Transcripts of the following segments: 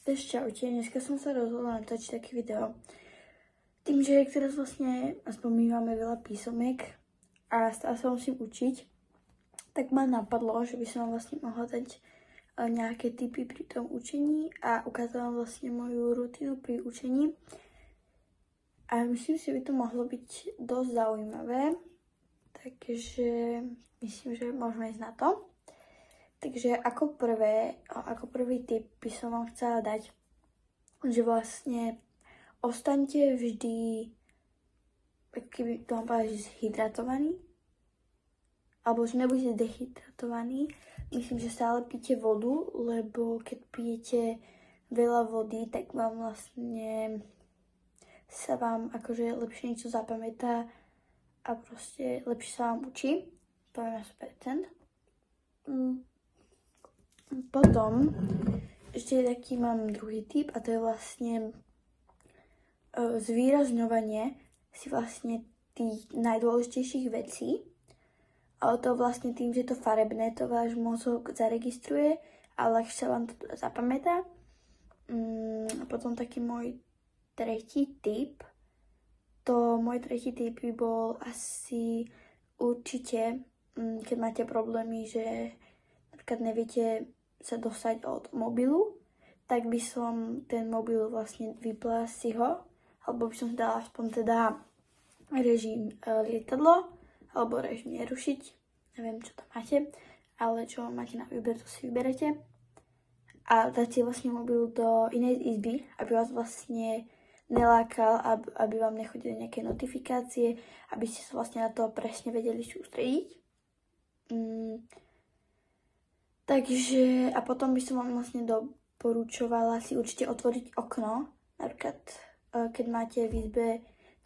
Takže čaute, dneska som sa rozhodla natočiť také video. Tým, že teraz vlastne aspoň my máme veľa písomek a stále sa musím učiť, tak ma napadlo, že by som vám vlastne mohla dať nejaké tipy pri tom učení a ukázať vám vlastne moju rutinu pri učení. A myslím si, že by to mohlo byť dosť zaujímavé, takže myslím, že môžeme ísť na to. Takže ako prvý tip by som vám chcela dať, že vlastne ostaňte vždy, keby to mám povedať, že zhydratovaní, alebo že nebudete dehydratovaní. Myslím, že stále pijte vodu, lebo keď pijete veľa vody, tak vám vlastne sa vám akože lepšie niečo zapamätá a proste lepšie sa vám učí. Poviem na 100%. Potom ešte taký mám druhý tip a to je vlastne zvýrazňovanie si vlastne tých najdôležitejších vecí. Ale to vlastne tým, že to farebné, to váš mozog zaregistruje a ľahšie sa vám to zapamätá. A potom taký môj tretí tip. Môj tretí tip by bol asi určite, keď máte problémy, že napríklad neviete sa dostať od mobilu, tak by som ten mobil vlastne vypla si ho, alebo by som si dala aspoň teda režim lietadlo, alebo režim nerušiť, neviem čo tam máte, ale čo máte na výber, to si vyberete. A dáte vlastne mobil do inej izby, aby vás vlastne nelákal, aby vám nechodili nejaké notifikácie, aby ste sa vlastne na to presne vedeli sústrediť. Takže, a potom by som vám vlastne doporučovala si určite otvoriť okno. Napríklad, keď máte v izbe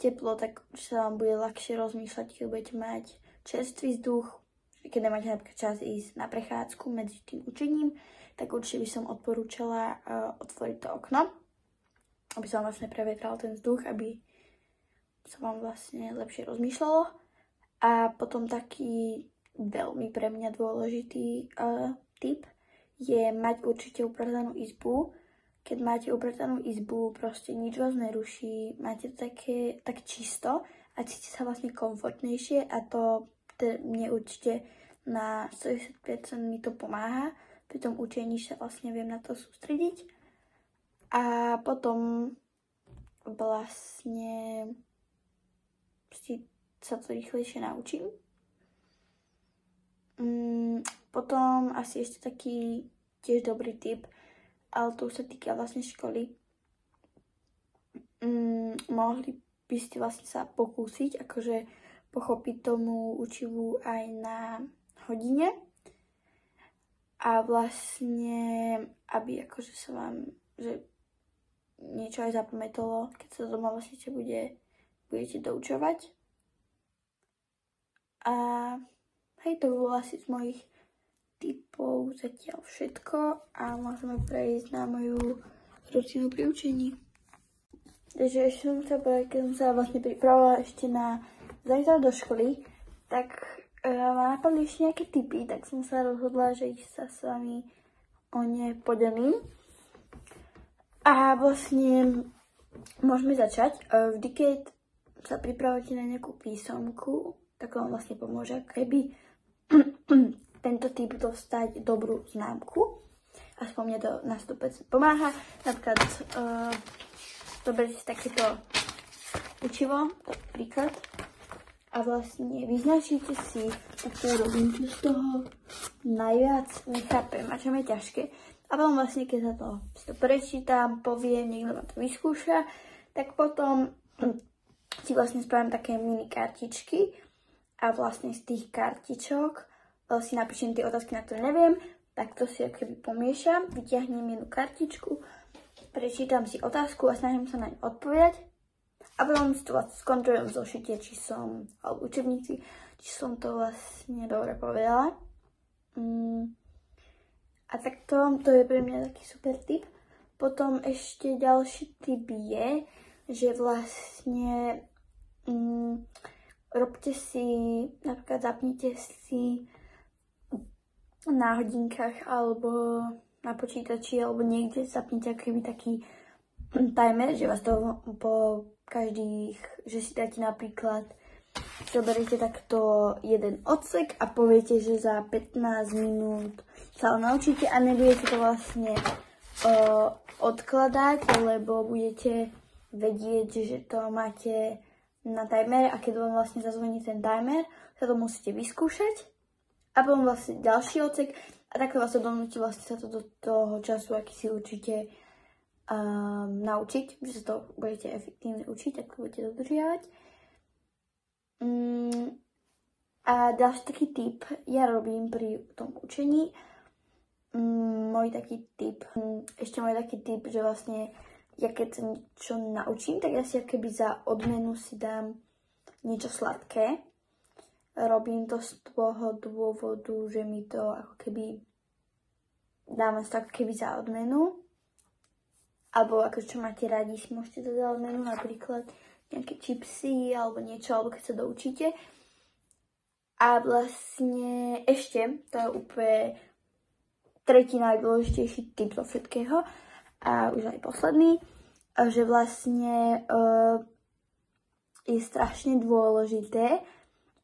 teplo, tak sa vám bude ľahšie rozmýšľať, keď budete mať čerstvý vzduch. Keď nemáte napríklad čas ísť na prechádzku medzi tým učením, tak určite by som odporúčala otvoriť to okno, aby sa vám vlastne prevetral ten vzduch, aby sa vám vlastne lepšie rozmýšľalo. A potom taký veľmi pre mňa dôležitý tip je mať určite upratánú izbu. Keď máte upratánú izbu, proste nič vás neruší, máte to tak čisto a cítite sa vlastne komfortnejšie a to mne určite na 110% mi to pomáha. Pri tom učení sa vlastne viem na to sústrediť. A potom vlastne sa to rýchlejšie naučím. Potom asi ešte taký tiež dobrý tip, ale to už sa týka vlastne školy. Mohli by ste vlastne sa pokúsiť akože pochopiť tomu učivu aj na hodine a vlastne, aby akože sa vám, že niečo aj zapamätalo, keď sa doma vlastne budete doučovať. A hej, to bolo asi z mojich tipov zatiaľ všetko a môžeme prejsť na moju rutinu pri učení. Takže ešte som sa povedať, keď som sa vlastne pripravovala ešte na zajtra do školy, tak ma napadli ešte nejaké tipy, tak som sa rozhodla, že ich sa s vami o ne podelím. A vlastne môžeme začať. Vždy, keď sa pripravujete na nejakú písomku, tak vám vlastne pomôže, keby tento typ dostať dobrú známku. Aspoň mne to na 100% pomáha. Napríklad zoberte si takéto učivo, príklad. A vlastne vyznačíte si takú robinku z toho najviac nechápem a čo mi je ťažké. A potom vlastne, keď si to prečítam, poviem, niekto ma to vyskúša, tak potom si vlastne spravím také mini kartičky a vlastne z tých kartičok si napíšem tie otázky, na ktoré neviem, tak to si akoby pomiešam, vyťahnem jednu kartičku, prečítam si otázku a snažím sa na ňu odpovedať a potom si to vlastne skontrolujem v zošite, alebo učebnici, či som to vlastne dobre povedala. A takto, to je pre mňa taký super tip. Potom ešte ďalší tip je, že vlastne robte si, napríklad zapnite si na hodinkách alebo na počítači alebo niekde zapnite akýby taký timer, že vás to po každých, že si dáte napríklad, zoberiete takto jeden odsek a poviete, že za 15 minút sa ho naučíte a nebudete to vlastne odkladať, lebo budete vedieť, že to máte na timer a keď vám vlastne zazvoní ten timer, sa to musíte vyskúšať a potom vlastne ďalší odsek a takto vás to donúti vlastne sa to do toho času, aký si určite naučiť, že sa to budete efektívne učiť, ak to budete dodržiavať. A ďalší taký tip ja robím pri tom učení. Môj taký tip, že vlastne ja keď sa niečo naučím, tak ja si akoby za odmenu si dám niečo sladké. Robím to z toho dôvodu, že mi to ako keby dávam si to ako keby za odmenu. Alebo ako čo máte radi, si môžete to za odmenu, napríklad nejaké čipsy alebo niečo, alebo keď sa doučíte. A vlastne ešte, to je úplne tretí najdôležitejší tip zo všetkého a už aj posledný, že vlastne je strašne dôležité,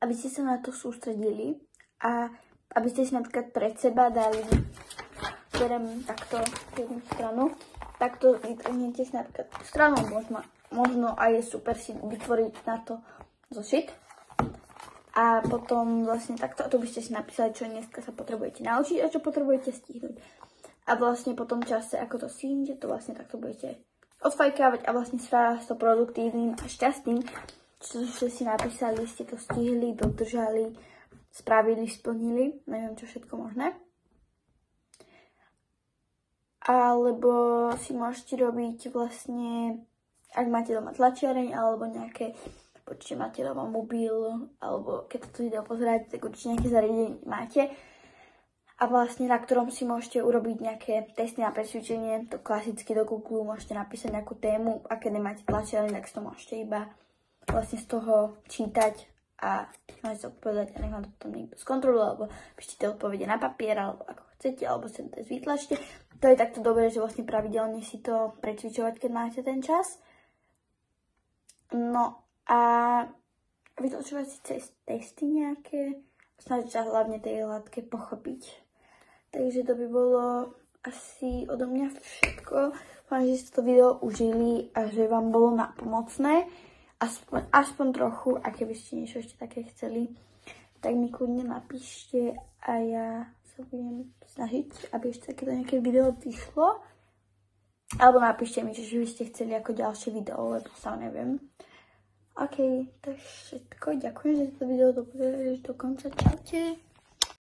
aby ste sa na to sústredili a aby ste si napríklad pred seba dali, berem takto jednu stranu, takto vytrhnete si napríklad stranu, možno aj je super si vytvoriť na to zošit. A potom vlastne takto, to by ste si napísali, čo dneska sa potrebujete naučiť a čo potrebujete stihnúť. A vlastne po tom čase, ako to stihnete, to vlastne takto budete odfajkávať a vlastne sa to produktívnym a šťastným, čo ste si napísali, ste to stihli, dodržali, spravili, splnili, neviem čo všetko možné. Alebo si môžete robiť vlastne, ak máte doma tlačiareň alebo nejaké, určite máte doma mobil, alebo keď to video pozeráte, tak určite nejaké zariadenie máte. A vlastne na ktorom si môžete urobiť nejaké testy na presvičenie, to klasicky do Google môžete napísať nejakú tému a keď nemáte tlačiareň, tak si to môžete iba vlastne z toho čítať a môžete odpovedať a nech vám to potom niekto skontroluje, alebo píšte odpovede na papier, alebo ako chcete, alebo si to vytlačte. To je takto dobré, že vlastne pravidelne si to precvičovať, keď máte ten čas. No a vytlačovať si testy nejaké, snažiť sa hlavne tej látke pochopiť. Takže to by bolo asi odo mňa všetko. Dúfam, že ste to video užili a že vám bolo napomocné. Aspoň trochu, a keby ste niečo ešte také chceli, tak mi kľudne napíšte a ja sa budem snažiť, aby ešte takéto nejaké video vyšlo. Alebo napíšte mi, že by ste chceli ako ďalšie video, lebo sa neviem. OK, to je všetko. Ďakujem, že to video dopovedali do konca. Čaute.